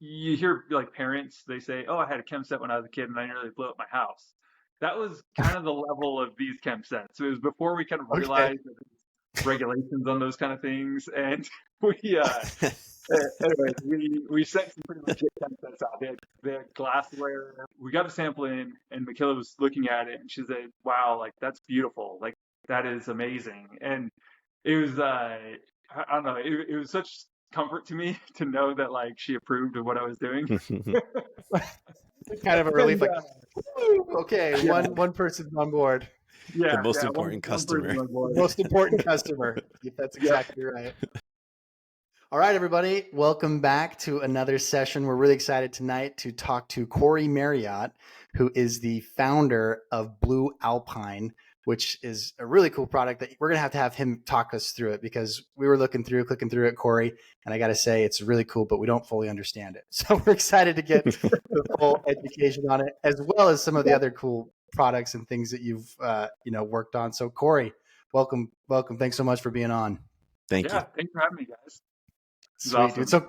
you hear like parents, they say, "Oh, I had a chem set when I was a kid and I nearly blew up my house." That was kind of the level of these chem sets. It was before we kind of Okay. realized that there's regulations on those kind of things, and we anyways, we sent some pretty legit chem sets out. They had glassware. We got a sample in, and Michaela was looking at it, and she said, "Wow, like that's beautiful. Like that is amazing." And it was I don't know, it was such comfort to me to know that like she approved of what I was doing. Kind of a relief, And like, "Woo, okay, yeah, one person's on board. The yeah, most yeah, important one person customer. on The board. most important customer." That's Yep. exactly right. All right, everybody, welcome back to another session. We're really excited tonight to talk to Corey Marriott, who is the founder of Blue Alpine, which is a really cool product that we're going to have him talk us through it, because we were clicking through it, Corey, and I got to say it's really cool, but we don't fully understand it. So we're excited to get the full education on it, as well as some of the other cool products and things that you've worked on. So Corey, welcome. Thanks so much for being on. Thank you. Yeah, thanks for having me, guys. This is Sweet, dude. awesome.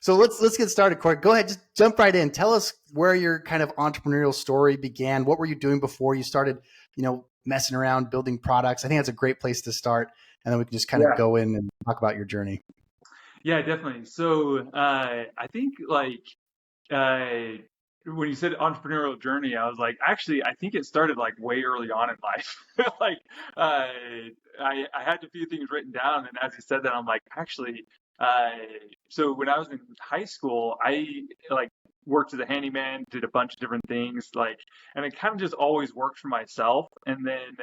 So let's get started, Corey. Go ahead, just jump right in. Tell us where your kind of entrepreneurial story began. What were you doing before you started, messing around building products? I think that's a great place to start, and then we can just kind of Yeah, go in and talk about your journey. yeah, definitely. So I think like uh, when you said entrepreneurial journey, I was like, actually, I think it started like way early on in life. Like, I had a few things written down, and as you said that, I'm like, actually, uh, so when I was in high school, I like worked as a handyman, did a bunch of different things, like, and it kind of just always worked for myself. And then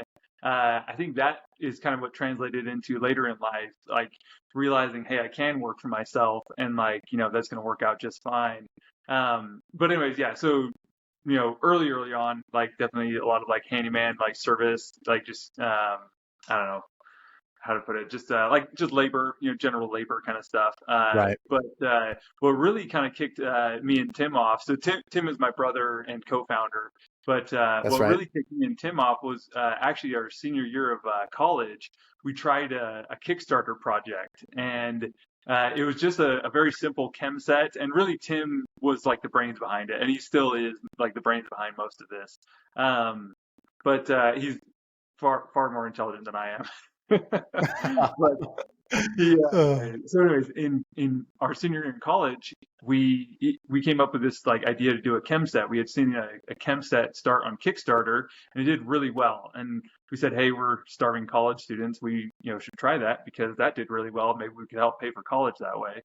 I think that is kind of what translated into later in life, like realizing, hey, I can work for myself, and like, that's going to work out just fine. But anyways, yeah. So early on, like definitely a lot of like handyman, like service, like just I don't know how to put it, just like just labor, general labor kind of stuff. Right. But what really kind of kicked me and Tim off. So Tim is my brother and co-founder. But That's what right. really kicked me and Tim off was actually our senior year of college. We tried a Kickstarter project, and it was just a very simple chem set. And really, Tim was like the brains behind it, and he still is like the brains behind most of this. Um, but he's far more intelligent than I am. But yeah. Uh, So, anyways, in our senior year in college, we came up with this like idea to do a chem set. We had seen a chem set start on Kickstarter, and it did really well. And we said, hey, we're starving college students. We should try that because that did really well. Maybe we could help pay for college that way.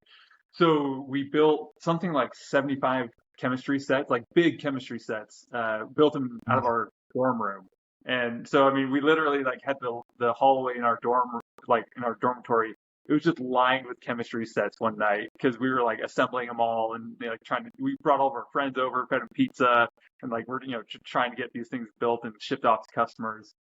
So we built something like 75 chemistry sets, like big chemistry sets, built them out of our dorm room. And so, I mean, we literally like had the hallway in our dorm, like in our dormitory. It was just lined with chemistry sets one night because we were like assembling them all and like we brought all of our friends over, fed them pizza, and like we're trying to get these things built and shipped off to customers.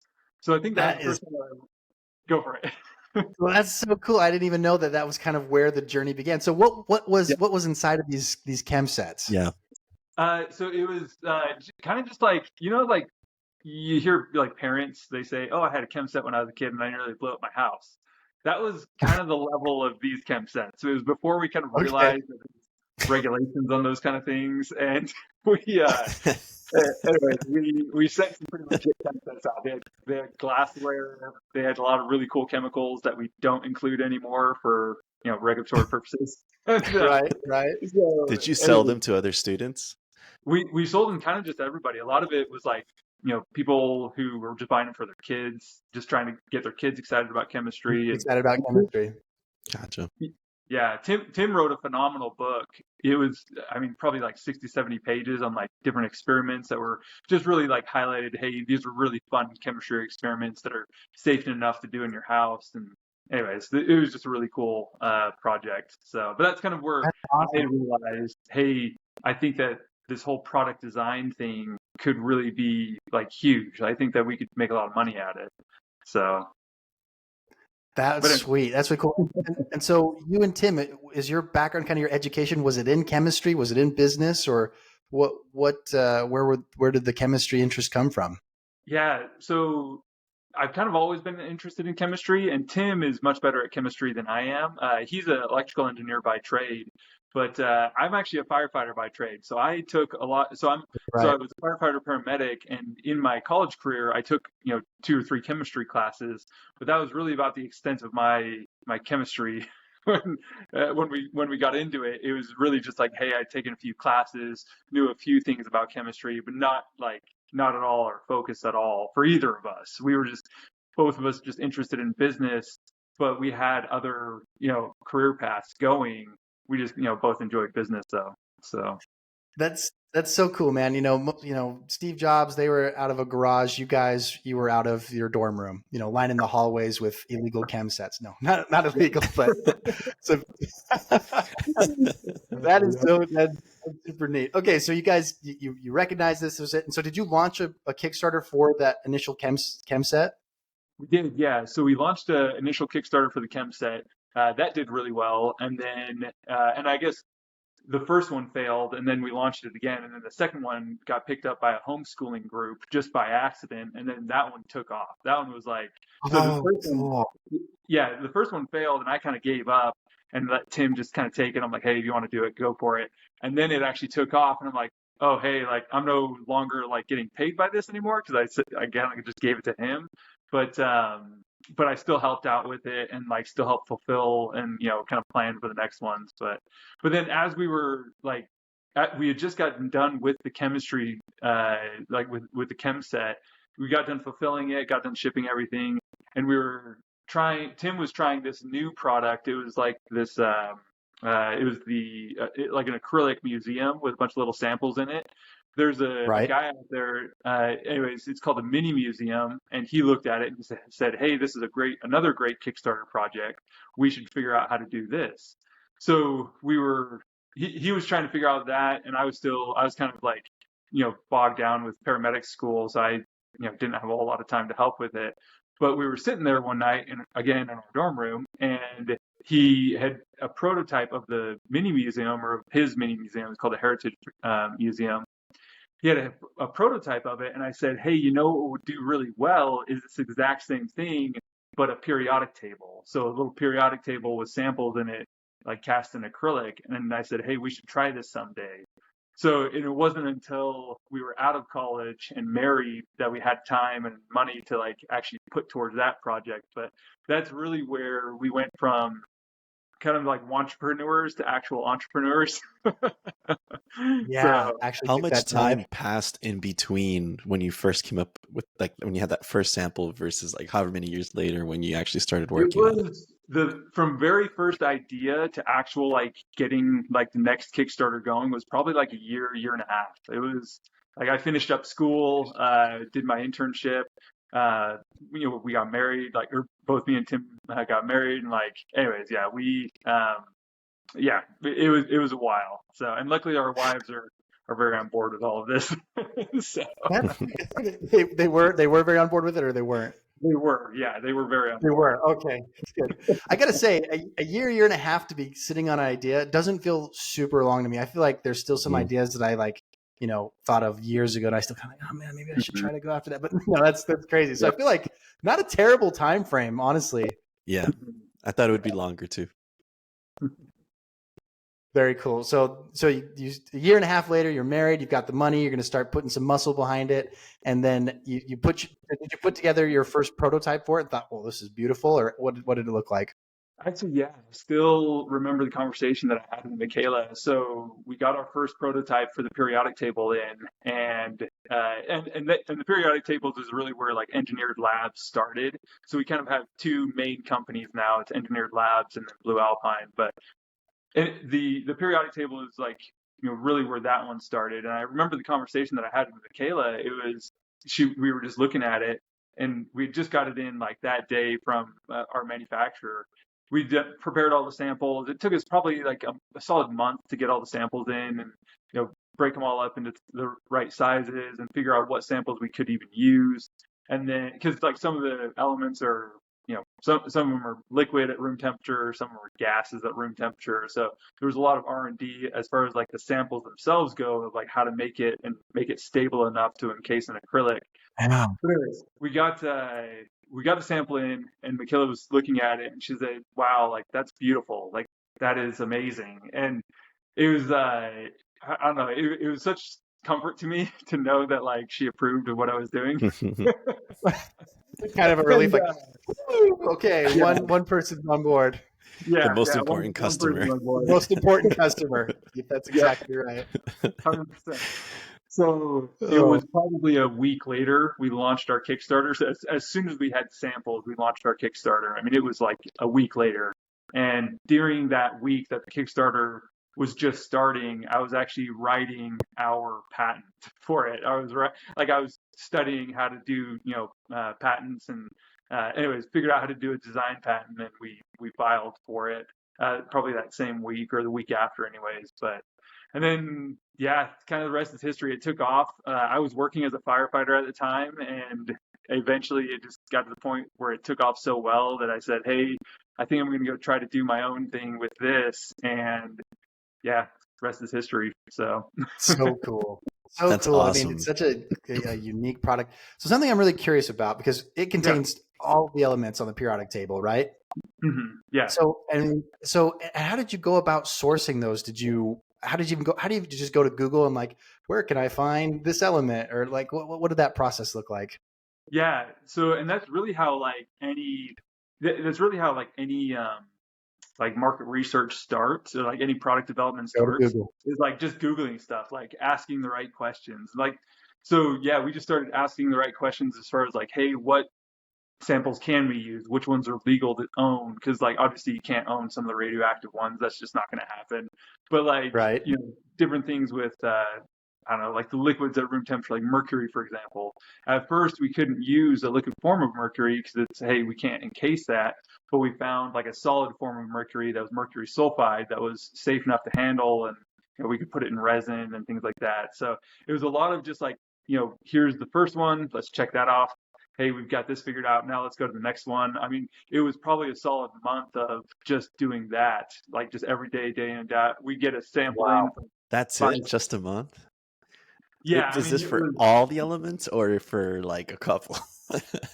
So I think that was that the is first time I go for it. well, that's so cool. I didn't even know that was kind of where the journey began. So what was inside of these chem sets? Yeah. So it was kind of just like like you hear like parents, they say, "Oh, I had a chem set when I was a kid and I nearly blew up my house." That was kind of the level of these chem sets. So it was before we kind of Okay. realized that there's regulations on those kind of things, and we anyways, we sent some pretty legit chem sets out. They had glassware. They had a lot of really cool chemicals that we don't include anymore for regulatory purposes. And, Right. so Did you sell anyways, them to other students? we sold them kind of just to everybody. A lot of it was like, people who were just buying them for their kids, just trying to get their kids excited about chemistry. Excited about chemistry. Gotcha. Yeah, Tim wrote a phenomenal book. It was, I mean, probably like 60, 70 pages on like different experiments that were just really like highlighted, hey, these are really fun chemistry experiments that are safe enough to do in your house. And anyways, it was just a really cool project. So, but that's kind of where That's I awesome. realized, hey, I think that this whole product design thing could really be like huge. I think that we could make a lot of money at it. So, That's but sweet. That's really cool. And so you and Tim, is your background, kind of your education, was it in chemistry? Was it in business, or where did the chemistry interest come from? yeah, so I've kind of always been interested in chemistry, and Tim is much better at chemistry than I am. He's an electrical engineer by trade, but I'm actually a firefighter by trade. So I took a lot. So I Right. was a firefighter paramedic, and in my college career, I took 2 or 3 chemistry classes, but that was really about the extent of my chemistry. When we got into it, it was really just like, hey, I'd taken a few classes, knew a few things about chemistry, but not at all or focused at all for either of us. We were just both of us just interested in business, but we had other, career paths going. We just, both enjoyed business though. So That's so cool, man. Steve Jobs, they were out of a garage. You were out of your dorm room, lining the hallways with illegal chem sets. No, not illegal, but so that's super neat. Okay, so you guys, you recognize this was it. And so did you launch a Kickstarter for that initial chem set? we did, yeah. So we launched an initial Kickstarter for the chem set. That did really well, and then and I guess the first one failed, and then we launched it again, and then the second one got picked up by a homeschooling group just by accident, and then that one took off. That one was like, so the Oh, first one, cool. yeah, the first one failed, and I kind of gave up and let Tim just kind of take it. I'm like, hey, if you want to do it, go for it. And then it actually took off, and I'm like, oh, hey, like I'm no longer like getting paid by this anymore because again, I just gave it to him, but I still helped out with it and like still helped fulfill and kind of plan for the next ones. But then as we were like we had just gotten done with the chemistry, like with the chem set, we got done fulfilling it, got done shipping everything, and we were Tim was trying this new product. It was like this, it was like an acrylic museum with a bunch of little samples in it. There's a Right. guy out there, anyways, it's called the Mini Museum, and he looked at it and said, hey, this is another great Kickstarter project. We should figure out how to do this. So he was trying to figure out that, and I was kind of like, bogged down with paramedic school, so I, didn't have a whole lot of time to help with it. But we were sitting there one night, and again in our dorm room, and he had a prototype of the mini museum, or his mini museum. It's called the Heritage Museum. He had a prototype of it, and I said, hey, what would do really well is this exact same thing, but a periodic table. So a little periodic table with samples in it, like cast in acrylic. And I said, hey, we should try this someday. So it wasn't until we were out of college and married that we had time and money to like actually put towards that project. But that's really where we went from kind of like entrepreneurs to actual entrepreneurs. Yeah, So actually How took much that time. time passed in between when you first came up with, like, when you had that first sample versus like however many years later when you actually started it working on it? was from very first idea to actual like getting like the next Kickstarter going was probably like a year and a half. It was like I finished up school, did my internship, uh, we got married, like or both me and Tim got married, and like anyways, yeah, yeah, it was a while. So and luckily our wives are very on board with all of this. So That, they were very on board with it, or they weren't. they were very on They board. were. Okay, that's good. I gotta say, a year and a half to be sitting on an idea doesn't feel super long to me. I feel like there's still some Mhm. ideas that I like, thought of years ago, and I still kind of like, oh man, maybe I should Mhm. try to go after that. But no, that's crazy. So I Yep. feel like not a terrible time frame, honestly. Yeah, I thought it would be longer too. Very cool. So a year and a half later, you're married. You've got the money. You're going to start putting some muscle behind it, and then did you put together your first prototype for it? And thought, well, this is beautiful, or what did it look like? Actually, yeah, I still remember the conversation that I had with Michaela. So we got our first prototype for the periodic table in, and the periodic tables is really where like Engineered Labs started. So we kind of have two main companies now. It's Engineered Labs and then Blue Alpine. But the periodic table is like really where that one started. And I remember the conversation that I had with Michaela. It was we were just looking at it, and we just got it in like that day from our manufacturer. We prepared all the samples. It took us probably like a solid month to get all the samples in and break them all up into the right sizes and figure out what samples we could even use. And then because like some of the elements are some of them are liquid at room temperature, some of them are gases at room temperature. So there was a lot of R&D as far as like the samples themselves go of like how to make it and make it stable enough to encase an acrylic. Yeah. But anyways, we got the sample in, and Michaela was looking at it, and she said, "Wow, like that's beautiful, like that is amazing." And it was, I don't know, it was such comfort to me to know that like she approved of what I was doing. Kind of a relief, And like, "Woo, okay, yeah, one person's on board. The yeah, most yeah, important one person customer. on board. Most important customer." That's Yep, exactly right. 100%. So it Oh, was probably a week later we launched our Kickstarter. So as soon as we had samples, we launched our Kickstarter. I mean, it was like a week later. And during that week that the Kickstarter was just starting, I was actually writing our patent for it. I was studying how to do, patents, and anyways, figured out how to do a design patent, and we filed for it probably that same week or the week after, anyways. But and then, yeah, kind of the rest is history. It took off. I was working as a firefighter at the time, and eventually it just got to the point where it took off so well that I said, "Hey, I think I'm going to go try to do my own thing with this." And yeah, the rest is history. So, so cool. So That's cool. I mean, it's awesome. such a unique product. So something I'm really curious about, because it yeah, contains all the elements on the periodic table, right? yeah. So how did you go about sourcing those? How did you even go? How do you just go to Google and like, where can I find this element? Or like, what did that process look like? Yeah. So, and that's really how that's really how like any like market research starts, or like any product development Go to starts, Google. is like just Googling stuff, like asking the right questions. Like, so yeah, we just started asking the right questions as far as like, hey, what samples can we use? Which ones are legal to own? Because like obviously you can't own some of the radioactive ones. That's just not going to happen. But like, Right. different things with I don't know, like the liquids at room temperature, like mercury, for example. At first, we couldn't use a liquid form of mercury because it's, hey, we can't encase that. But we found like a solid form of mercury that was mercury sulfide that was safe enough to handle, and we could put it in resin and things like that. So it was a lot of just like, here's the first one, let's check that off. Hey, we've got this figured out. Now let's go to the next one. I mean, it was probably a solid month of just doing that, like just every day, day in and day out. We get a sample in Wow. from That's by, it? Just a month? yeah, I Is mean, this it for was, all the elements or for like a couple?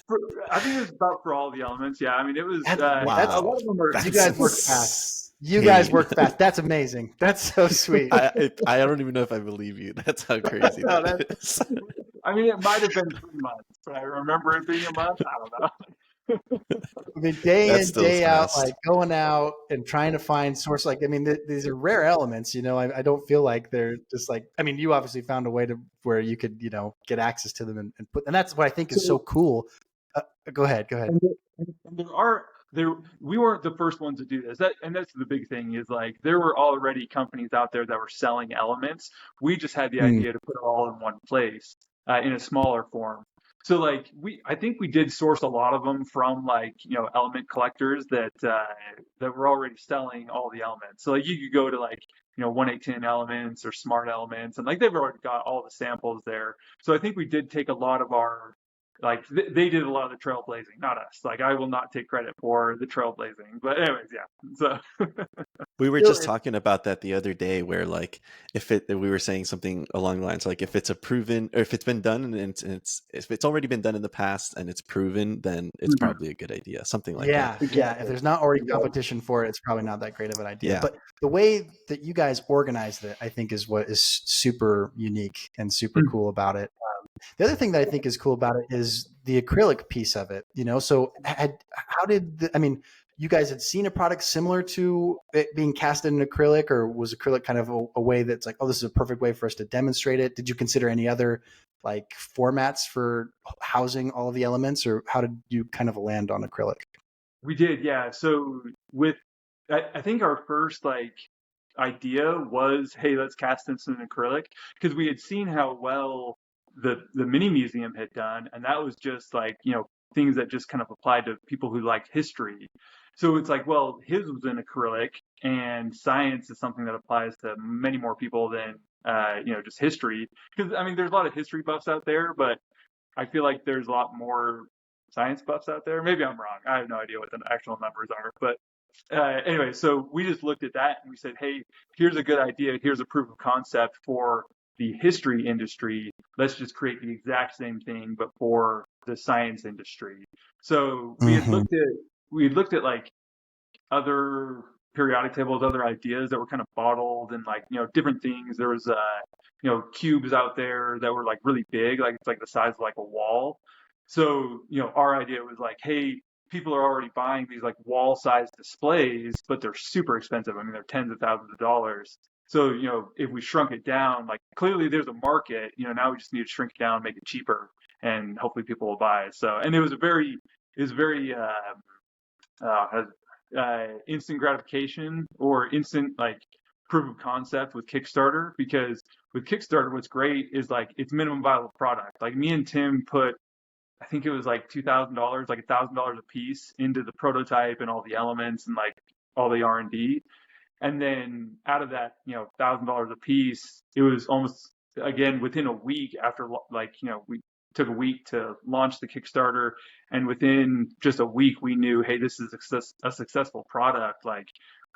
for, I think it was about for all the elements. Yeah, I mean, it was, a That's Wow. lot of them are, You That's guys work fast. You guys insane. work fast. That's amazing. That's so sweet. I don't even know if I believe you. That's how crazy No, that that is. I mean, it might have been 3 months, but I remember it being a month. I don't know. I mean, day That in, still is day out, fast. like going out and trying to find source. Like, I mean, these are rare elements. I don't feel like they're just like. I mean, you obviously found a way to where you could, get access to them and put. And that's what I think is so So, cool. Go ahead. Go ahead. and there we weren't the first ones to do this. And that's the big thing, is like there were already companies out there that were selling elements. We just had the Mm, idea to put it all in one place, in a smaller form. So like I think we did source a lot of them from like, element collectors that were already selling all the elements. So like you could go to like, 1810 elements or smart elements, and like they've already got all the samples there. So I think we did take a lot of our, like they did a lot of the trailblazing, not us. Like I will not take credit for the trailblazing, but anyways, yeah. So We were Still, just talking about that the other day, where like we were saying something along the lines like if it's a proven, or if it's been done and if it's already been done in the past and it's proven, then it's probably a good idea. Something like that. yeah, yeah. If exactly, there's not already exactly. competition for it, it's probably not that great of an idea. Yeah. But the way that you guys organized it, I think, is what is super unique and super cool about it. The other thing that I think is cool about it is the acrylic piece of it. So I mean, you guys had seen a product similar to it being casted in acrylic, or was acrylic kind of a way that's like, oh, this is a perfect way for us to demonstrate it? Did you consider any other like formats for housing all of the elements, or how did you kind of land on acrylic? We did, yeah. So with I think our first like idea was, hey, let's cast this in acrylic, because we had seen how well the mini museum had done, and that was just like, things that just kind of applied to people who liked history. So it's like, well, his was in acrylic, and science is something that applies to many more people than just history. Because I mean, there's a lot of history buffs out there, but I feel like there's a lot more science buffs out there. Maybe I'm wrong. I have no idea what the actual numbers are. But anyway, so we just looked at that and we said, hey, here's a good idea. Here's a proof of concept for the history industry. Let's just create the exact same thing, but for the science industry. So Hmm. we had looked at like other periodic tables, other ideas that were kind of bottled and like, different things. There was, cubes out there that were like really big, like it's like the size of like a wall. So, our idea was like, hey, people are already buying these like wall size displays, but they're super expensive. I mean, they're tens of thousands of dollars. So, if we shrunk it down, like clearly there's a market, now we just need to shrink it down, make it cheaper, and hopefully people will buy it. So, and it was very, has instant gratification or instant like proof of concept with Kickstarter, because with Kickstarter what's great is like it's minimum viable product. Like me and Tim put, I think it was like $2,000, like $1,000 a piece into the prototype and all the elements and like all the R&D. And then out of that, $1,000 a piece, it was almost again within a week after like, we took a week to launch the Kickstarter, and within just a week we knew, hey, this is a successful product. Like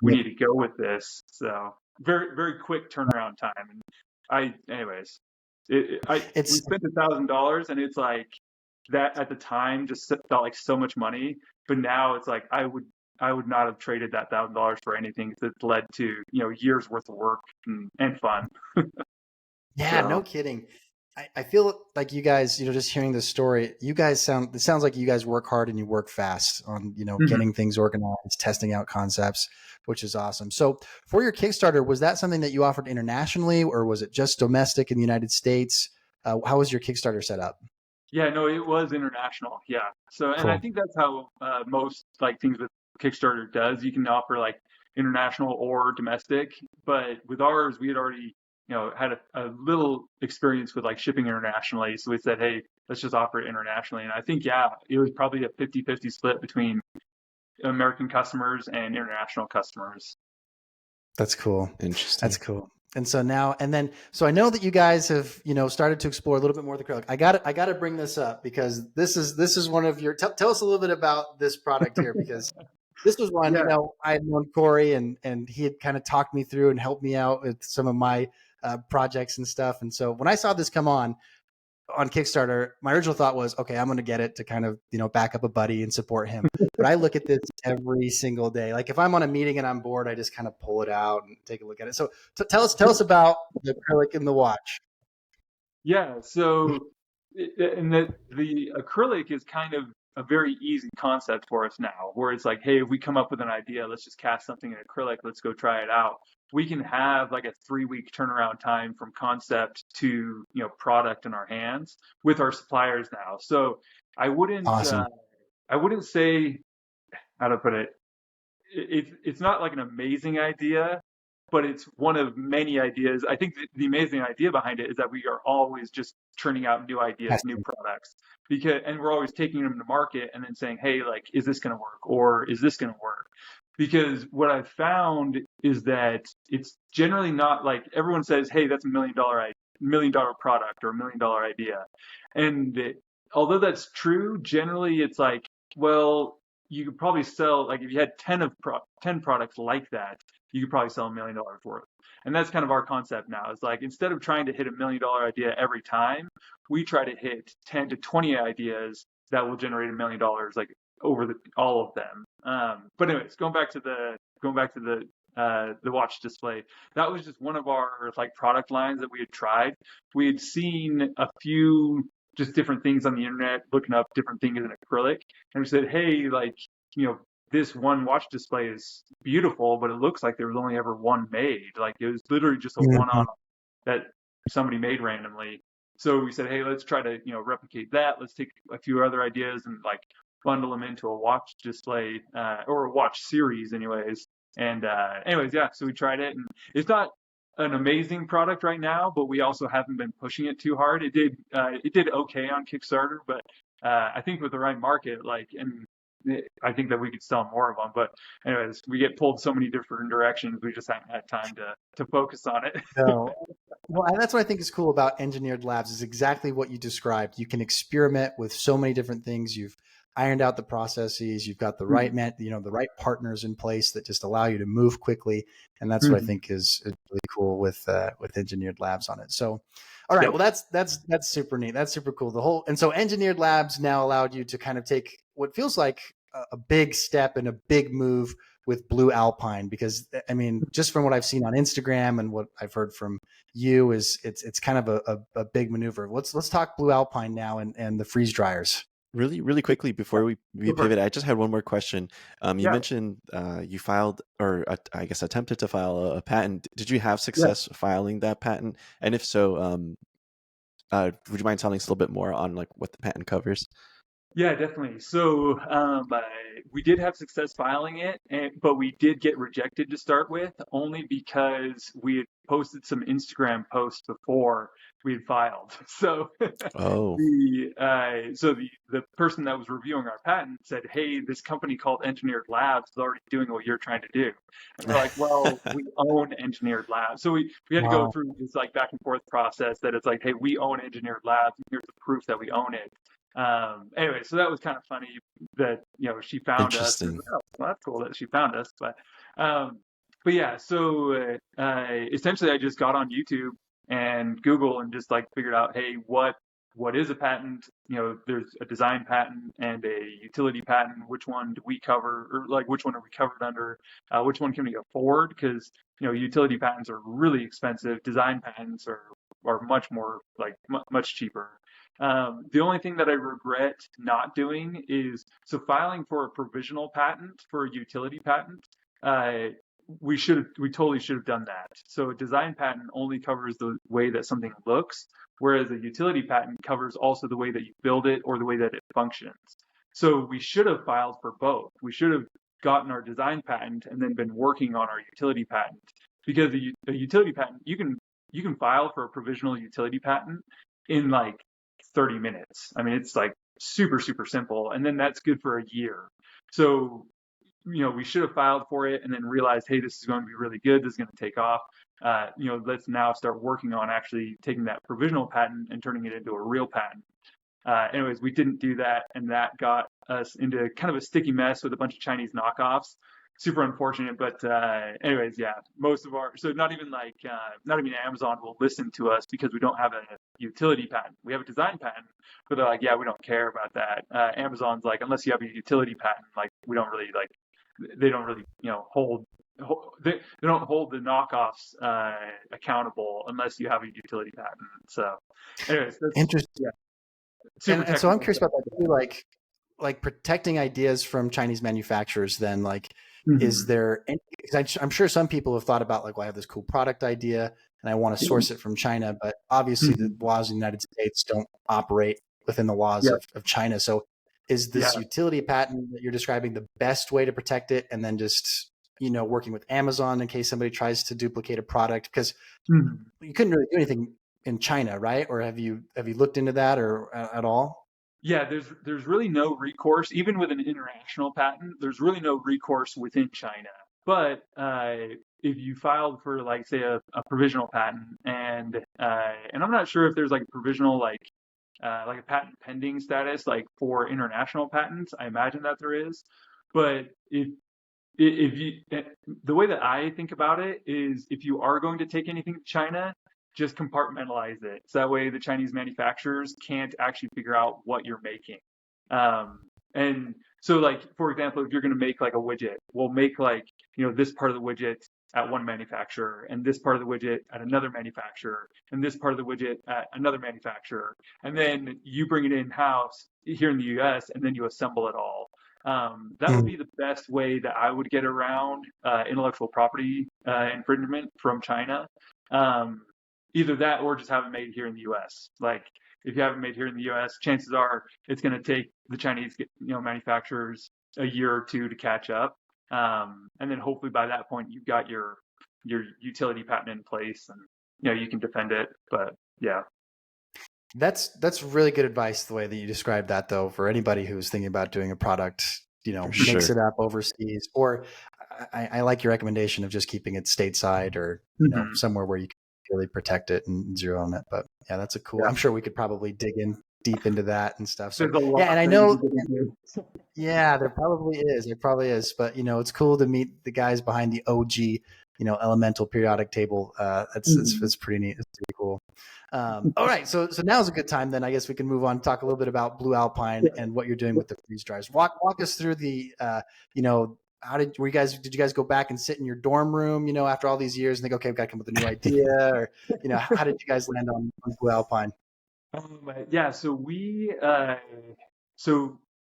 we Yep. need to go with this. So very very quick turnaround time. And anyways, we It's spent $1,000, and it's like that at the time just felt like so much money, but now it's like I would not have traded that $1,000 for anything that led to, years worth of work and fun. Yeah, So no kidding. I feel like you guys, just hearing this story, it sounds like you guys work hard and you work fast on, mhm. getting things organized, testing out concepts, which is awesome. So for your Kickstarter, was that something that you offered internationally, or was it just domestic in the United States? How was your Kickstarter set up? Yeah, no, it was international. Yeah. So, and I Cool. think that's how most like things with Kickstarter does. You can offer like international or domestic, but with ours, we had already, had a little experience with like shipping internationally. So we said, hey, let's just offer it internationally. And I think, yeah, it was probably a 50-50 split between American customers and international customers. That's cool. That's Interesting. cool. And so now, and then, so I know that you guys have, started to explore a little bit more of the acrylic. I got to bring this up because this is one of your, tell us a little bit about this product here, because this was one, Yeah. I had known Corey, and he had kind of talked me through and helped me out with some of my projects and stuff. And so when I saw this come on Kickstarter, my original thought was, okay, I'm going to get it to kind of, back up a buddy and support him. But I look at this every single day. Like if I'm on a meeting and I'm bored, I just kind of pull it out and take a look at it. So tell us about the acrylic in the watch. Yeah, so and the acrylic is kind of a very easy concept for us now, where it's like, hey, if we come up with an idea, let's just cast something in acrylic, let's go try it out. We can have like a 3-week turnaround time from concept to, product in our hands with our suppliers now. So I wouldn't uh, Awesome. I wouldn't say, how to put it, it's not like an amazing idea, but it's one of many ideas. I think the amazing idea behind it is that we are always just churning out new ideas, new Testing. products, and we're always taking them to market and then saying, hey, like, is this going to work, or is this going to work? Because what I've found is that it's generally not like everyone says, hey, that's $1 million product or $1 million idea, and although that's true, generally it's like, well, you could probably sell, like if you had 10 products like that, you could probably sell $1 million worth. And that's kind of our concept now. It's like instead of trying to hit $1 million idea every time, we try to hit 10 to 20 ideas that will generate $1 million like over all of them. But anyways, going back to the watch display, that was just one of our like product lines that we had tried. We had seen a few just different things on the internet, looking up different things in acrylic, and we said, hey, like, this one watch display is beautiful, but it looks like there was only ever one made. Like it was literally just a Mhm. one-off that somebody made randomly. So we said, hey, let's try to, replicate that. Let's take a few other ideas and like bundle them into a watch display, or a watch series anyways. And anyways, yeah, so we tried it, and it's not an amazing product right now, but we also haven't been pushing it too hard. It did okay on Kickstarter, but I think with the right market, like, and I think that we could sell more of them. But anyways, we get pulled so many different directions, we just haven't had time to focus on it. So, well, and that's what I think is cool about Engineered Labs is exactly what you described. You can experiment with so many different things. ironed out the processes. You've got the right the right partners in place that just allow you to move quickly. And that's what I think is really cool with Engineered Labs on it. So, all right, well, that's super neat. That's super cool. So Engineered Labs now allowed you to kind of take what feels like a big step and a big move with Blue Alpine, because I mean, just from what I've seen on Instagram and what I've heard from you, is it's kind of a big maneuver. Let's talk Blue Alpine now and the freeze dryers. Really quickly before we pivot, I just had one more question. You mentioned you filed, or I guess attempted to file a patent. Did you have success filing that patent? And if so, would you mind telling us a little bit more on like what the patent covers? Yeah, definitely. So we did have success filing it, but we did get rejected to start with, only because we had posted some Instagram posts before we had filed. So Oh, the person that was reviewing our patent said, "Hey, this company called Engineered Labs is already doing what you're trying to do." And we're like, "Well, we own Engineered Labs." So we had to go Wow. through this like back and forth process that it's like, "Hey, we own Engineered Labs, and here's the proof that we own it." Anyway, so that was kind of funny that, she found us. And, interesting. oh, well, that's cool that she found us. But yeah, so essentially I just got on YouTube and Google and just like figured out, hey, what is a patent? There's a design patent and a utility patent. Which one do we cover, or like which one are we covered under? Which one can we afford? Because utility patents are really expensive. Design patents are much more like much cheaper. The only thing that I regret not doing is so filing for a provisional patent for a utility patent. Uh, we totally should have done that. So a design patent only covers the way that something looks, whereas a utility patent covers also the way that you build it or the way that it functions. So we should have filed for both. We should have gotten our design patent and then been working on our utility patent, because a utility patent, you can file for a provisional utility patent in like 30 minutes. I mean, it's like super, super simple. And then that's good for a year. So, we should have filed for it and then realized, hey, this is going to be really good. This is going to take off. Let's now start working on actually taking that provisional patent and turning it into a real patent. Anyways, we didn't do that, and that got us into kind of a sticky mess with a bunch of Chinese knockoffs. Super unfortunate, but anyways, yeah, so not even Amazon will listen to us because we don't have a utility patent. We have a design patent, but they're like, yeah, we don't care about that. Amazon's like, unless you have a utility patent, like we don't really like, they don't really they don't hold the knockoffs accountable unless you have a utility patent. So, anyways, that's Interesting. yeah, super And so I'm technical curious stuff. about that too, like protecting ideas from Chinese manufacturers. Then, like, is Mhm. there any, because I'm sure some people have thought about like, well, I have this cool product idea and I want to source it from China, but obviously the Mhm. laws in the United States don't operate within the laws Yeah, of China. So is this yeah. utility patent that you're describing the best way to protect it? And then just, working with Amazon in case somebody tries to duplicate a product, because Mhm. you couldn't really do anything in China, right? Or have you looked into that or at all? Yeah, there's really no recourse, even with an international patent. There's really no recourse within China. But if you filed for like say a provisional patent, and I'm not sure if there's like a provisional like a patent pending status like for international patents. I imagine that there is, but if you the way that I think about it is, if you are going to take anything to China, just compartmentalize it. So that way the Chinese manufacturers can't actually figure out what you're making. And so like, for example, if you're going to make like a widget, we'll make like, this part of the widget at one manufacturer, and this part of the widget at another manufacturer, and this part of the widget at another manufacturer. And then you bring it in house here in the US, and then you assemble it all. That would Mm. be the best way that I would get around intellectual property infringement from China. Um, Either that or just have it made here in the U.S. Like, if you have it made here in the U.S., chances are it's going to take the Chinese manufacturers a year or two to catch up. And then hopefully by that point you've got your utility patent in place, and you can defend it. But yeah. That's really good advice, the way that you described that, though, for anybody who's thinking about doing a product, For mix sure. it up overseas, or I like your recommendation of just keeping it stateside, or, Mhm. somewhere where you can really protect it and zero on it. But yeah, that's a cool, Yeah. I'm sure we could probably dig in deep into that and stuff. So There's a lot yeah, and of I things know, to get into. yeah, there probably is. There probably is. But it's cool to meet the guys behind the OG, elemental periodic table. It's pretty neat. It's pretty cool. All right, so now's a good time. Then I guess we can move on and talk a little bit about Blue Alpine and what you're doing with the freeze dryers. Walk us through the, did you guys go back and sit in your dorm room, after all these years and think, okay, we've got to come up with a new idea, or how did you guys land on Blue Alpine? Yeah, so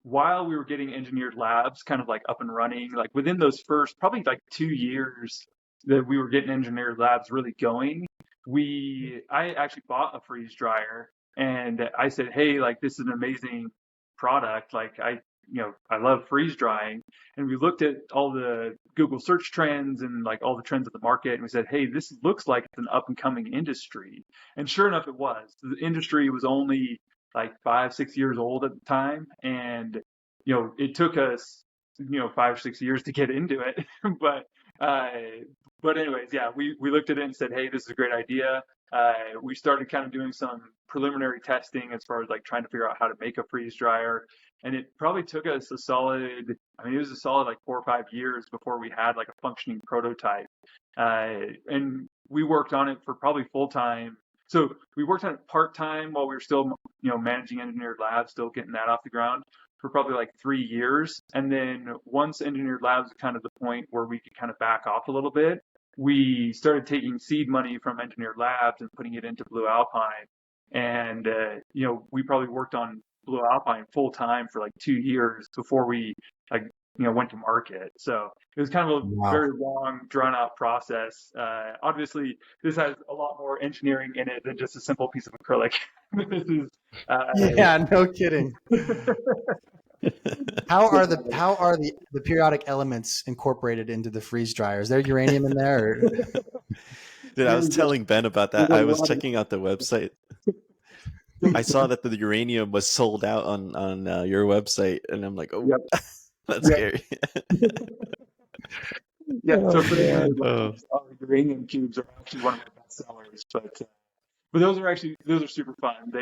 while we were getting engineered labs kind of like up and running, like within those first probably like 2 years that we were getting engineered labs really going, I actually bought a freeze dryer and I said, hey, like this is an amazing product. Like I love freeze drying. And we looked at all the Google search trends and like all the trends of the market and we said, hey, this looks like it's an up and coming industry. And sure enough, it was. The industry was only like 5, 6 years old at the time. And, it took us, 5 or 6 years to get into it. but, uh, but anyways, yeah, we looked at it and said, hey, this is a great idea. We started kind of doing some preliminary testing as far as like trying to figure out how to make a freeze dryer. And it probably took us it was a solid like 4 or 5 years before we had like a functioning prototype. And we worked on it for probably full time. So we worked on it part time while we were still, managing engineered labs, still getting that off the ground for probably like 3 years. And then once engineered labs was kind of the point where we could kind of back off a little bit, we started taking seed money from engineered labs and putting it into Blue Alpine. And, we probably worked on Blue Alpine full time for like 2 years before we like, went to market. So it was kind of a Wow. very long, drawn out process. Obviously, this has a lot more engineering in it than just a simple piece of acrylic. This is, Yeah, no kidding. How are the periodic elements incorporated into the freeze dryer? Is there uranium in there? Or? Dude, I was telling Ben about that. I was checking out the website. I saw that the uranium was sold out on your website, and I'm like, oh, Yep. that's scary. Yeah, so Oh. uranium cubes are actually one of my best sellers, but those are super fun.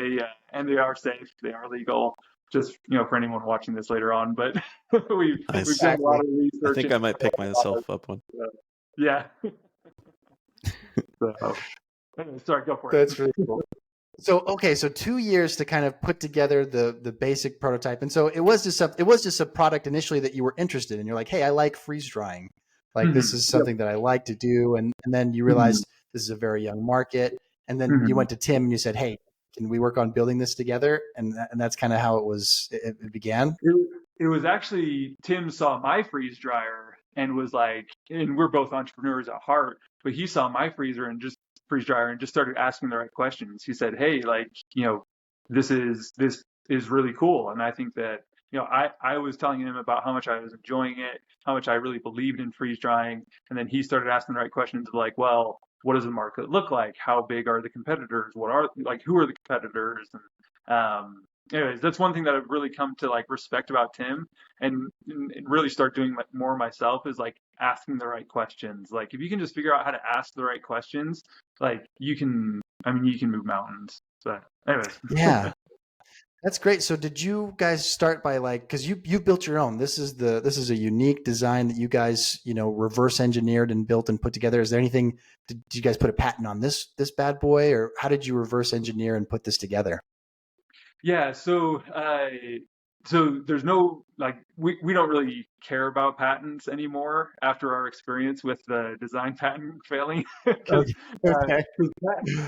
And they are safe. They are legal. Just for anyone watching this later on, but we've Nice. done a lot of research. I think I might pick myself up one. Yeah. So, sorry, go for it. That's really cool. So 2 years to kind of put together the basic prototype, and so it was just a product initially that you were interested in. You're like, hey, I like freeze drying, like this is something that I like to do, and then you realized this is a very young market, and then you went to Tim and you said, hey, can we work on building this together? And that's kind of how it began. It was actually Tim saw my freeze dryer and was like, and we're both entrepreneurs at heart, but he saw my freeze dryer and just started asking the right questions. He said, hey, like, this is really cool. And I think that, I was telling him about how much I was enjoying it, how much I really believed in freeze drying. And then he started asking the right questions of like, well, what does the market look like? How big are the competitors? Who are the competitors? And, anyways, that's one thing that I've really come to like respect about Tim and really start doing more myself is like asking the right questions. Like if you can just figure out how to ask the right questions, like you can move mountains. So anyways. Yeah. That's great. So did you guys start by because you built your own, this is a unique design that you guys, reverse engineered and built and put together. Is there anything, did you guys put a patent on this bad boy, or how did you reverse engineer and put this together? Yeah, so there's no we don't really care about patents anymore after our experience with the design patent failing. Because Okay.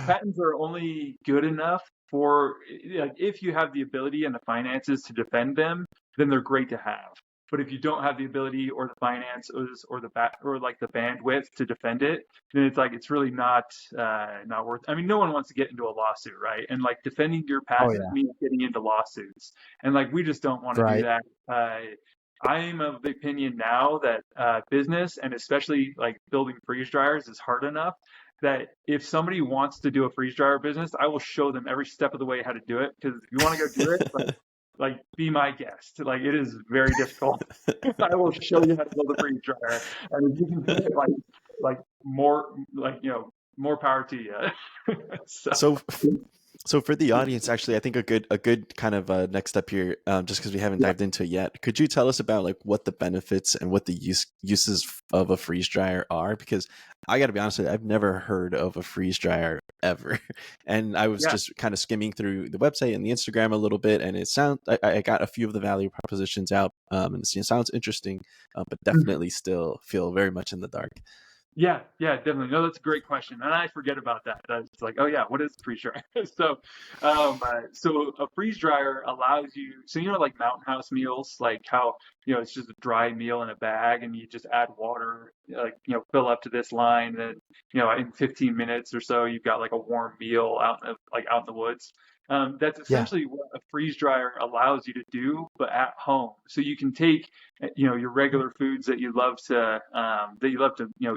patents are only good enough for if you have the ability and the finances to defend them, then they're great to have. But if you don't have the ability or the finances or the bandwidth to defend it, then it's really not worth. I mean, no one wants to get into a lawsuit, right? And like defending your patent means getting into lawsuits, and like we just don't want to do that. I'm of the opinion now that business and especially like building freeze dryers is hard enough that if somebody wants to do a freeze dryer business, I will show them every step of the way how to do it. Because if you want to go do it, like be my guest. Like it is very difficult. I will show you how to build a freeze dryer, and if you can do it, more power to you. So So for the audience, actually, I think a good kind of next step here, just because we haven't Yeah. dived into it yet, could you tell us about like what the benefits and what the uses of a freeze dryer are? Because I got to be honest with you, I've never heard of a freeze dryer ever, and I was Yeah. just kind of skimming through the website and the Instagram a little bit, and I got a few of the value propositions out, and it sounds interesting, but definitely still feel very much in the dark. Yeah, yeah, definitely. No, that's a great question, and I forget about that. It's like, oh yeah, what is a freeze dryer? So a freeze dryer allows you. So like Mountain House meals, like how it's just a dry meal in a bag, and you just add water, like fill up to this line, and in 15 minutes or so, you've got like a warm meal out in the woods. That's Yeah. essentially what a freeze dryer allows you to do, but at home. So you can take your regular foods that you love to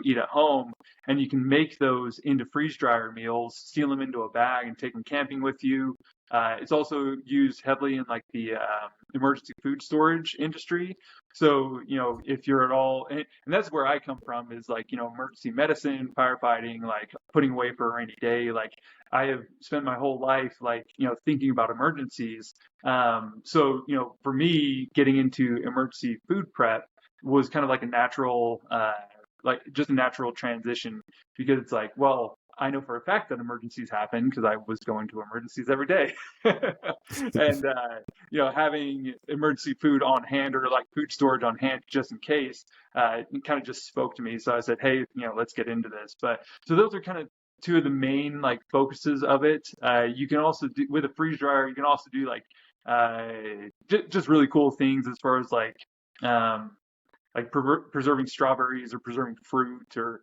eat at home, and you can make those into freeze dryer meals, seal them into a bag, and take them camping with you. It's also used heavily in like the emergency food storage industry. So if you're at all, and that's where I come from, is like emergency medicine, firefighting, like putting away for a rainy day. Like I have spent my whole life like thinking about emergencies. So, for me, getting into emergency food prep was kind of like a natural, like just a natural transition, because it's like, well, I know for a fact that emergencies happen because I was going to emergencies every day. And, having emergency food on hand, or like food storage on hand just in case, it kind of just spoke to me. So I said, hey, let's get into this. But so those are kind of two of the main like focuses of it. You can also do with a freeze dryer, you can also do like just really cool things as far as like preserving strawberries or preserving fruit, or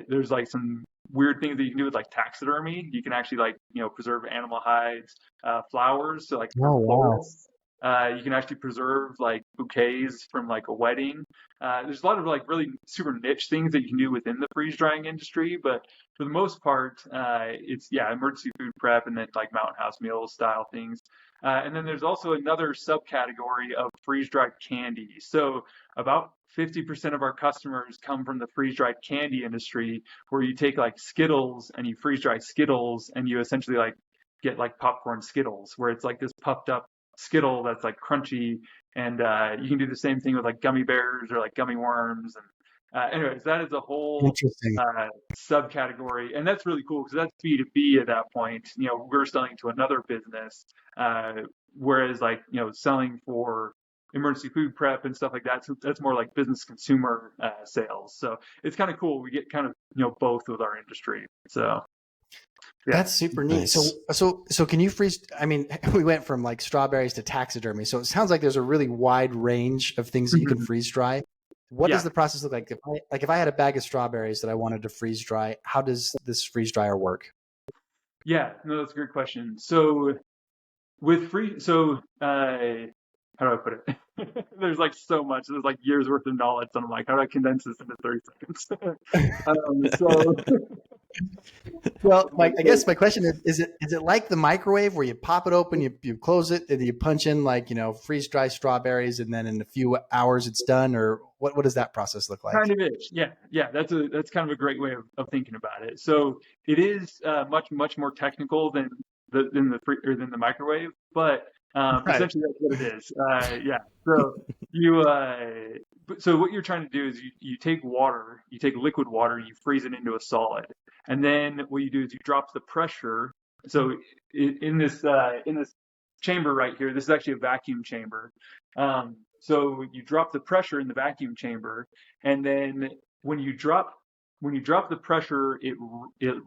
there's like some weird things that you can do with like taxidermy. You can actually like preserve animal hides, flowers, so like Oh, from wow. florists. You can actually preserve like bouquets from like a wedding. There's a lot of like really super niche things that you can do within the freeze drying industry, but for the most part, it's emergency food prep and then like Mountain House meal style things. And then there's also another subcategory of freeze dried candy. So about 50% of our customers come from the freeze dried candy industry, where you take like Skittles and you freeze dry Skittles, and you essentially like get like popcorn Skittles, where it's like this puffed up Skittle that's like crunchy. And you can do the same thing with like gummy bears or like gummy worms. And anyways, that is a whole Interesting. subcategory, and that's really cool because that's B2B at that point. We're selling to another business, uh, whereas like selling for emergency food prep and stuff like that. So that's more like business consumer sales. So it's kind of cool. We get kind of both with our industry. So yeah. That's super neat. Nice. So can you freeze? I mean, we went from like strawberries to taxidermy. So it sounds like there's a really wide range of things that you can Mhm. freeze dry. What does Yeah. the process look like? If I had a bag of strawberries that I wanted to freeze dry, how does this freeze dryer work? Yeah. No, that's a great question. So with free, so how do I put it? There's like so much. There's like years worth of knowledge, and I'm like, how do I condense this into 30 seconds? So, Well, I so guess my question is it like the microwave where you pop it open, you close it, and you punch in like, freeze dry strawberries, and then in a few hours it's done, or what does that process look kind like? of is, yeah, yeah. That's kind of a great way of thinking about it. So it is much more technical than than the microwave, but Right. essentially that's what it is. Yeah. So you so what you're trying to do is you take water, you take liquid water, you freeze it into a solid, and then what you do is you drop the pressure. So in this chamber right here, this is actually a vacuum chamber. So you drop the pressure in the vacuum chamber, and then when you drop the pressure, it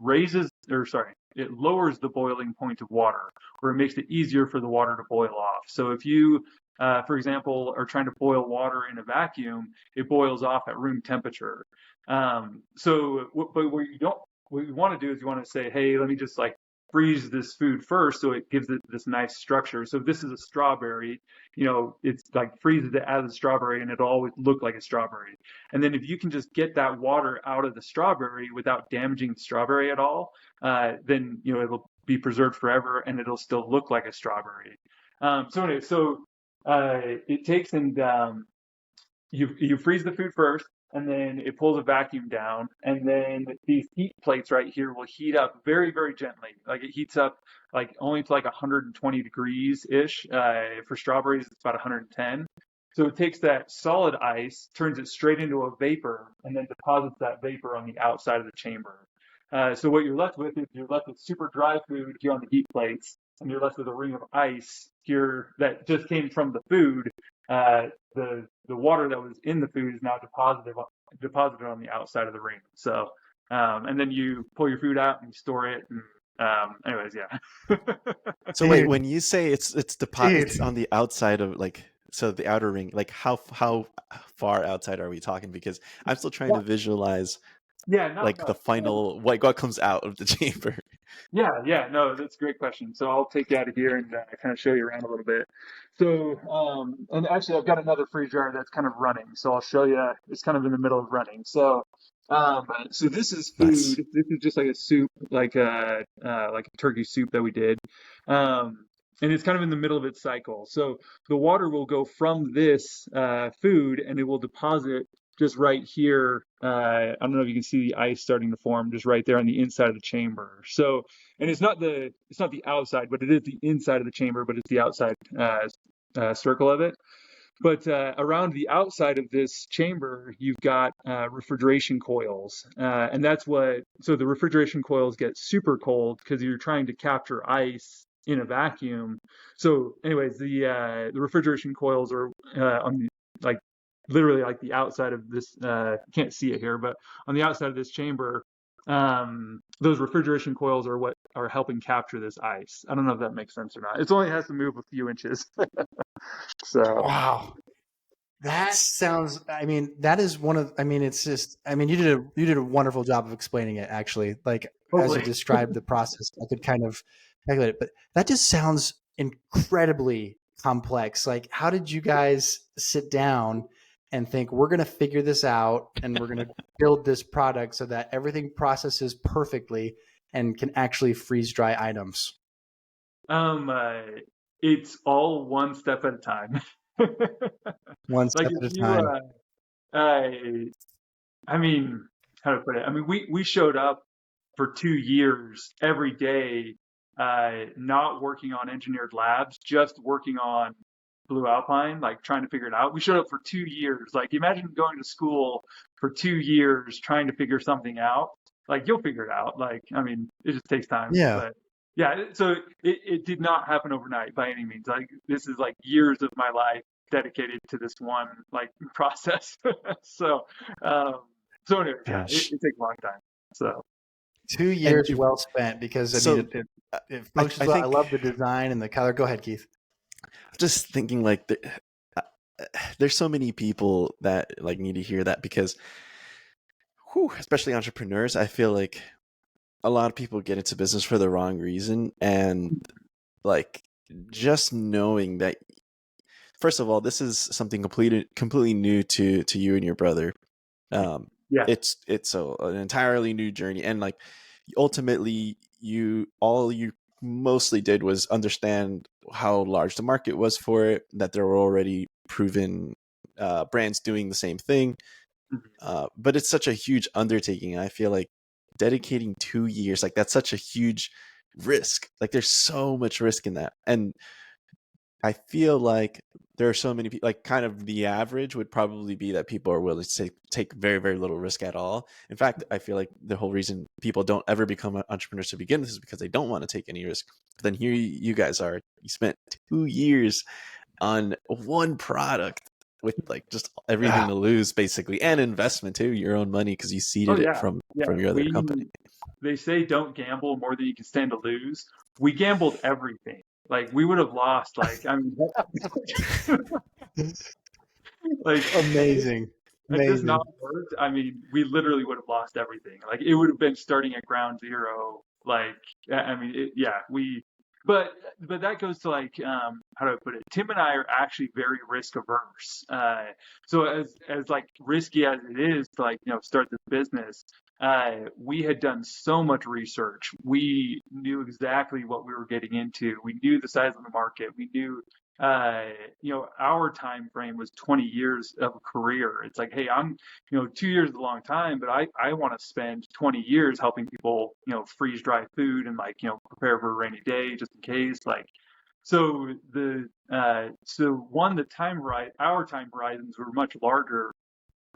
raises, or sorry, it lowers the boiling point of water, where it makes it easier for the water to boil off. So if you, for example, are trying to boil water in a vacuum, it boils off at room temperature. But what you want to do is you want to say, hey, let me just like freeze this food first, so it gives it this nice structure. So if this is a strawberry, it's like freezes it as a strawberry, and it'll always look like a strawberry. And then if you can just get that water out of the strawberry without damaging the strawberry at all, then it'll be preserved forever, and it'll still look like a strawberry. So anyway, it takes and you freeze the food first. and then it pulls a vacuum down, and then these heat plates right here will heat up very, very gently. Like it heats up like only to like 120 degrees ish. For strawberries, it's about 110. So it takes that solid ice, turns it straight into a vapor, and then deposits that vapor on the outside of the chamber. So what you're left with is you're left with super dry food here on the heat plates, and you're left with a ring of ice here that just came from the food. The water that was in the food is now deposited on the outside of the ring. So and then you pull your food out and you store it. And anyways, yeah. So wait, Dude, when you say it's dude. it's on the outside of like, so the outer ring, like how far outside are we talking? Because I'm still trying to Well, visualize yeah, not like the much. final what comes out of the chamber. Yeah, no, that's a great question. So I'll take you out of here and kind of show you around a little bit. So, and actually, I've got another freeze dryer that's kind of running. So I'll show you. It's kind of in the middle of running. So this is Nice. food. This is just like a soup, like a turkey soup that we did. And it's kind of in the middle of its cycle. So the water will go from this food and it will deposit just right here. I don't know if you can see the ice starting to form just right there on the inside of the chamber. So, and it's not the outside, but it is the inside of the chamber, but it's the outside circle of it. But around the outside of this chamber, you've got refrigeration coils, and so the refrigeration coils get super cold because you're trying to capture ice in a vacuum. So, anyways, the refrigeration coils are on the like literally like the outside of this. You can't see it here, but on the outside of this chamber, those refrigeration coils are what are helping capture this ice. I don't know if that makes sense or not. It only has to move a few inches. So. Wow. That sounds, I mean, that is one of, I mean, it's just, I mean, you did a wonderful job of explaining it actually. Like as you Hopefully. described the process, I could kind of calculate it, but that just sounds incredibly complex. Like how did you guys sit down and think we're going to figure this out and we're going to build this product so that everything processes perfectly and can actually freeze dry items? Um, uh, it's all one step at a time. One Like step if at a you, time. I mean, how to put it? I mean, we showed up for 2 years every day, not working on engineered labs, just working on Blue Alpine, like trying to figure it out. We showed up for 2 years. Like imagine going to school for 2 years trying to figure something out. Like you'll figure it out. Like, I mean, it just takes time. Yeah. But yeah, so it did not happen overnight by any means. Like this is like years of my life dedicated to this one like process. So um so anyways, yeah, it Gosh. takes a long time. So 2 years And if well spent because I mean so, it I functions well. I think love the design and the color. Go ahead, Keith. just thinking like uh, there's so many people that like need to hear that because whew, especially entrepreneurs, I feel like a lot of people get into business for the wrong reason. And like just knowing that, first of all, this is something completely new to you and your brother. Um, yeah. an entirely new journey, and like ultimately, all you mostly did was understand how large the market was for it, that there were already proven brands doing the same thing. But it's such a huge undertaking. I feel like dedicating 2 years, like that's such a huge risk. Like there's so much risk in that. And I feel like there are so many people, like kind of the average would probably be that people are willing to take very, very little risk at all. In fact, I feel like the whole reason people don't ever become entrepreneurs to begin with is because they don't want to take any risk. But then here you guys are, you spent 2 years on one product with like just everything Ah, to lose basically, and investment too, your own money because you Oh seeded it yeah, from yeah. your other company. They say don't gamble more than you can stand to lose. We gambled everything. Like we would have lost. Like I mean, like amazing, had this not amazing. worked, I mean, we literally would have lost everything. Like it would have been starting at ground zero. Like I mean, yeah, but but that goes to like how do I put it? Tim and I are actually very risk averse. So as like risky as it is to like start this business, we had done so much research. We knew exactly what we were getting into. We knew the size of the market. We knew our time frame was 20 years of a career. It's like, hey, 2 years is a long time, but I want to spend 20 years helping people, freeze dry food and like, prepare for a rainy day just in case. Like, our time horizons were much larger.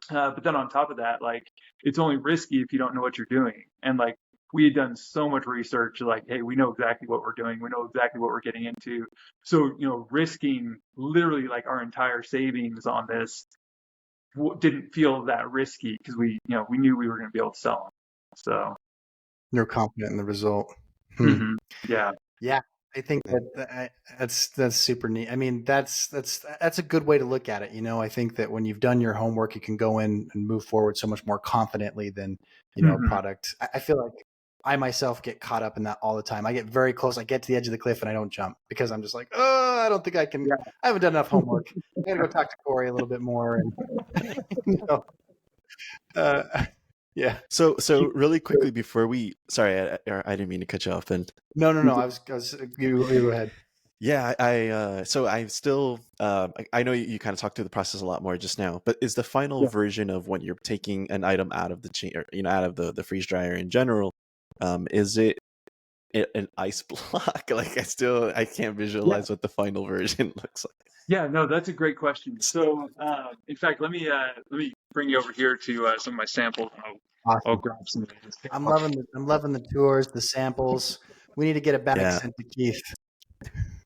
But then on top of that, like, it's only risky if you don't know what you're doing. And like, we had done so much research, like, hey, we know exactly what we're doing. We know exactly what we're getting into. So, risking literally like our entire savings on this didn't feel that risky because we knew we were going to be able to sell them. So, You're confident in the result. mhm, yeah. Yeah, I think that's super neat. I mean, that's a good way to look at it. I think that when you've done your homework, you can go in and move forward so much more confidently than a Mhm. product. I feel like I myself get caught up in that all the time. I get very close. I get to the edge of the cliff and I don't jump because I'm just like, oh, I don't think I can. Yeah. I haven't done enough homework. I got to go talk to Corey a little bit more. And uh, yeah. So really quickly before sorry, I didn't mean to cut you off. And No. You go ahead. yeah, so I still, I know you kind of talked through the process a lot more just now, but is the final Yeah. version of when you're taking an item out of the chain, or, out of the freeze dryer in general, is it an ice block? Like I can't Yeah. visualize what the final version looks like. Yeah, no, that's a great question. So, in fact, let me bring you over here to some of my samples. And I'll Awesome. grab some of these. I'm loving the tours, the samples. We need to get a bag Yeah. sent to Keith.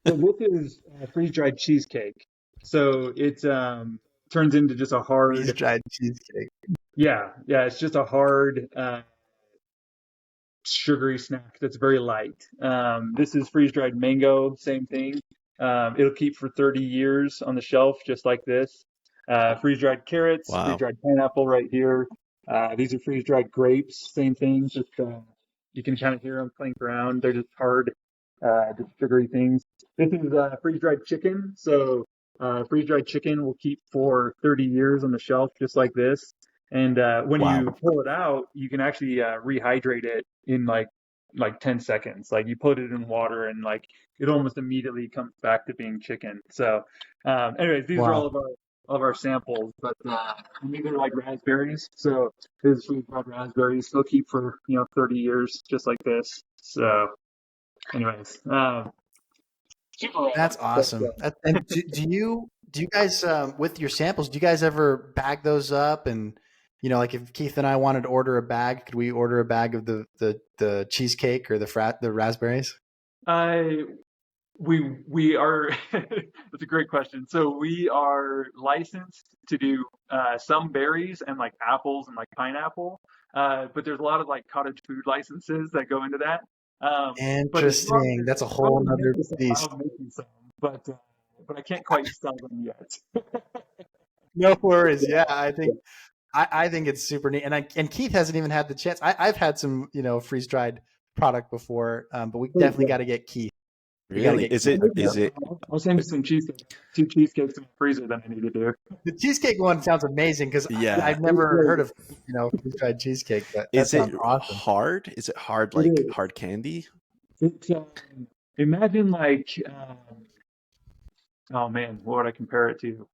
So this is freeze-dried cheesecake. So it turns into just a Freeze hard, dried cheesecake. yeah, it's just a hard sugary snack that's very light. This is freeze-dried mango, same thing. It'll keep for 30 years on the shelf, just like this. Freeze-dried carrots, Wow. freeze-dried pineapple right here. These are freeze-dried grapes, same thing. Just you can kind of hear them clink around. They're just hard, just sugary things. This is freeze-dried chicken. So freeze-dried chicken will keep for 30 years on the shelf, just like this. And when Wow. you pull it out, you can actually rehydrate it in like 10 seconds. Like you put it in water and like it almost immediately comes back to being chicken. So, anyways, these are Wow. all of our samples, but and these are like raspberries. So this is freeze-dried raspberries. They'll keep for 30 years, just like this. So, anyways, super That's raw, but awesome. And do you guys with your samples, do you guys ever bag those up? And like if Keith and I wanted to order a bag, could we order a bag of the cheesecake or the raspberries? I we are that's a great question. So we are licensed to do some berries and like apples and like pineapple, but there's a lot of like cottage food licenses that go into that. But if you want Interesting. That's a want whole me to make nother you some, beast. I'll make you some, but I can't quite sell them yet. No worries. Yeah, I think it's super neat. And Keith hasn't even had the chance. I've had some, freeze dried product before, but we definitely got to get Keith. We got to Really? get Is Keith. it is it I'll send you some cheesecake, 2 cheesecakes in the freezer that I need to do. The cheesecake one sounds amazing because yeah. I've never heard of, freeze dried cheesecake, but that Is it sounds awesome. hard? Is it hard, It like is. hard candy? It's imagine like oh man, what would I compare it to? Imagine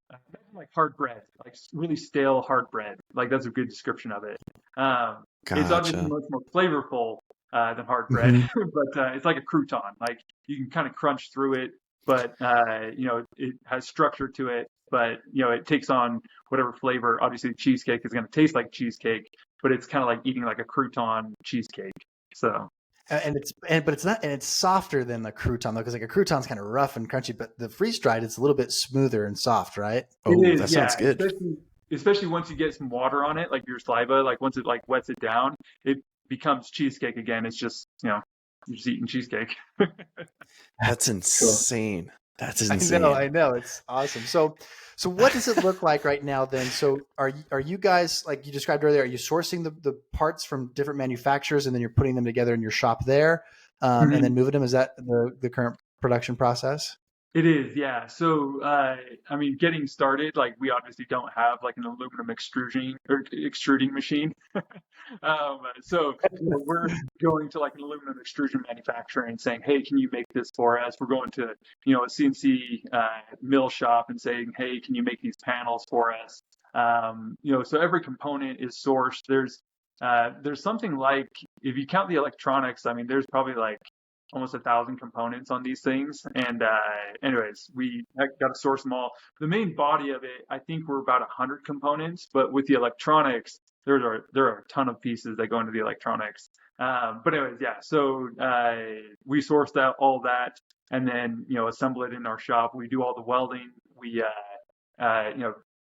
like hard bread, like really stale hard bread. Like that's a good description of it. It's obviously Gotcha. much more flavorful than hard bread, Mhm. but it's like a crouton. Like you can kind of crunch through it, but it has structure to it. But it takes on whatever flavor. Obviously, cheesecake is going to taste like cheesecake, but it's kind of like eating like a crouton cheesecake. So But it's not, and it's softer than the crouton though, because like a crouton's kind of rough and crunchy, but the freeze dried it's a little bit smoother and soft, right? it Oh, is, that sounds yeah. good. Especially once you get some water on it, like your saliva, like once it like wets it down, it becomes cheesecake again. It's just you're just eating cheesecake. That's Cool. insane. That's I insane. know, it's awesome. So what does it look like right now then? So are you guys, like you described earlier, are you sourcing the parts from different manufacturers and then you're putting them together in your shop there, and Mhm. then moving them? Is that the current production process? It is, yeah. So, I mean, getting started, like we obviously don't have like an aluminum extruding machine. So, we're going to like an aluminum extrusion manufacturer and saying, hey, can you make this for us? We're going to, a CNC mill shop and saying, hey, can you make these panels for us? So every component is sourced. There's something like, if you count the electronics, I mean, there's probably like almost 1,000 components on these things. And anyways, we got to source them all. The main body of it, I think we're about 100 components, but with the electronics, there are a ton of pieces that go into the electronics. But anyways, yeah. So we source all that, and then assemble it in our shop. We do all the welding. We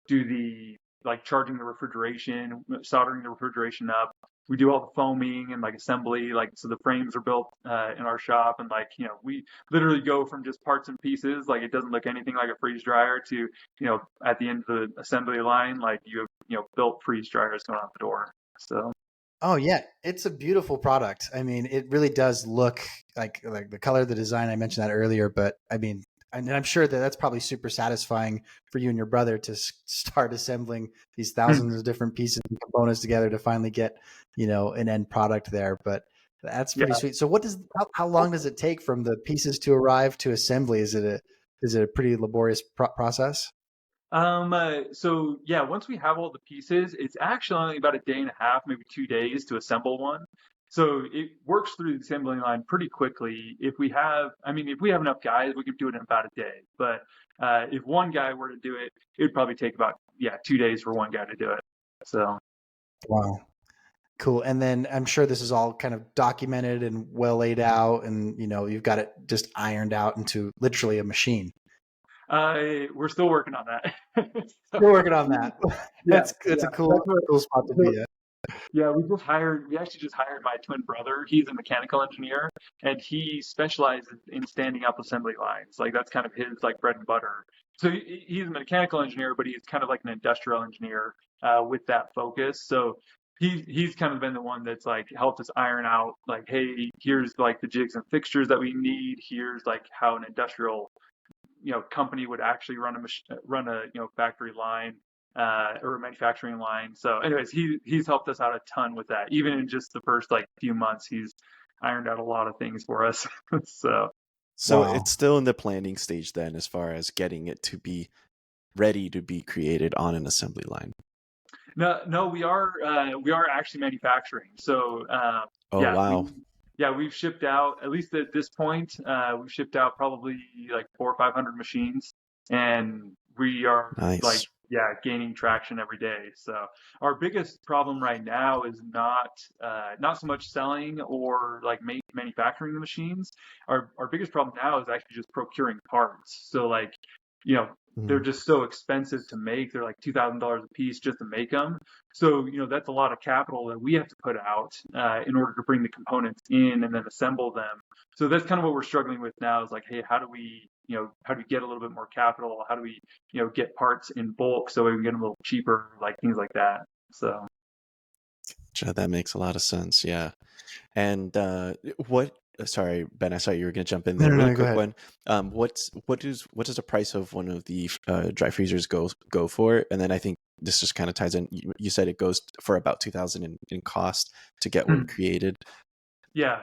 do the like charging the refrigeration, soldering the refrigeration up. We do all the foaming and like assembly, like so the frames are built in our shop, and like we literally go from just parts and pieces, like it doesn't look anything like a freeze dryer, to at the end of the assembly line, like you have built freeze dryers going out the door. So. Oh yeah, it's a beautiful product. I mean, it really does look like the color, the design. I mentioned that earlier, but I mean, and I'm sure that that's probably super satisfying for you and your brother to start assembling these thousands of different pieces and components together to finally get, an end product there. But that's pretty sweet. So how long does it take from the pieces to arrive to assembly? Is it a pretty laborious process? So yeah, once we have all the pieces, it's actually only about a day and a half, maybe 2 days to assemble one. So it works through the assembly line pretty quickly. If we have enough guys, we can do it in about a day. But if one guy were to do it, it'd probably take about 2 days for one guy to do it. So. Wow. Cool. And then I'm sure this is all kind of documented and well laid out, and you've got it just ironed out into literally a machine. We're still working on that. We're working on that. That's a cool spot to be at. Yeah, we actually just hired my twin brother. He's a mechanical engineer, and he specializes in standing up assembly lines. Like that's kind of his like bread and butter. So he's a mechanical engineer, but he's kind of like an industrial engineer with that focus. So he's kind of been the one that's like helped us iron out like, hey, here's like the jigs and fixtures that we need. Here's like how an industrial company would actually run a factory line or a manufacturing line. So anyways, he's helped us out a ton with that. Even in just the first like few months, he's ironed out a lot of things for us. So wow. It's still in the planning stage then, as far as getting it to be ready to be created on an assembly line. No, we are actually manufacturing. So wow. We've shipped out, at least at this point, we've shipped out probably like 400 or 500 machines, and we are nice. Gaining traction every day. So our biggest problem right now is not so much selling or like manufacturing the machines. Our biggest problem now is actually just procuring parts. So like, they're just so expensive to make. They're like $2,000 a piece just to make them. So, that's a lot of capital that we have to put out in order to bring the components in and then assemble them. So that's kind of what we're struggling with now is like, hey, how do we get a little bit more capital? How do we, get parts in bulk so we can get them a little cheaper, like things like that. So. That makes a lot of sense. Yeah. And sorry, Ben, I saw you were going to jump in there. Really quick one. What does the price of one of the dry freezers go for? And then I think this just kind of ties in. You said it goes for about $2,000 in cost to get one created. Yeah.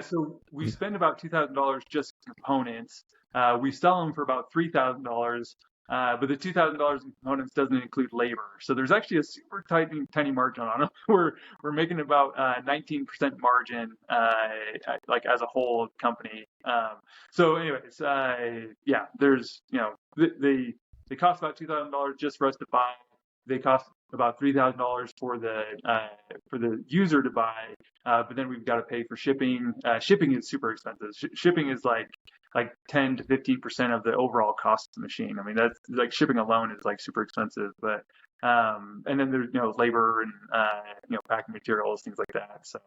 So we spend about $2,000 just components. We sell them for about $3,000. But the $2,000 in components doesn't include labor. So there's actually a super tiny margin on them. We're making about 19% margin, like as a whole company. So anyways, there's, they cost about $2,000 just for us to buy. They cost about $3,000 for the user to buy. But then we've got to pay for shipping. Shipping is super expensive. Shipping is like 10 to 15% of the overall cost of the machine. I mean, that's like shipping alone is like super expensive, but and then there's labor and packing materials, things like that. So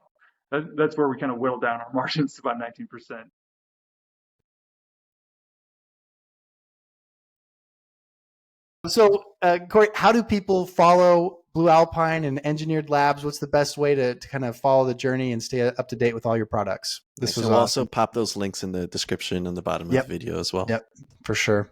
that's where we kind of whittle down our margins to about 19%. So, Corey, how do people follow Blue Alpine and Engineered Labs? What's the best way to kind of follow the journey and stay up to date with all your products? We'll also pop those links in the description on the bottom of the video as well. Yep. for sure.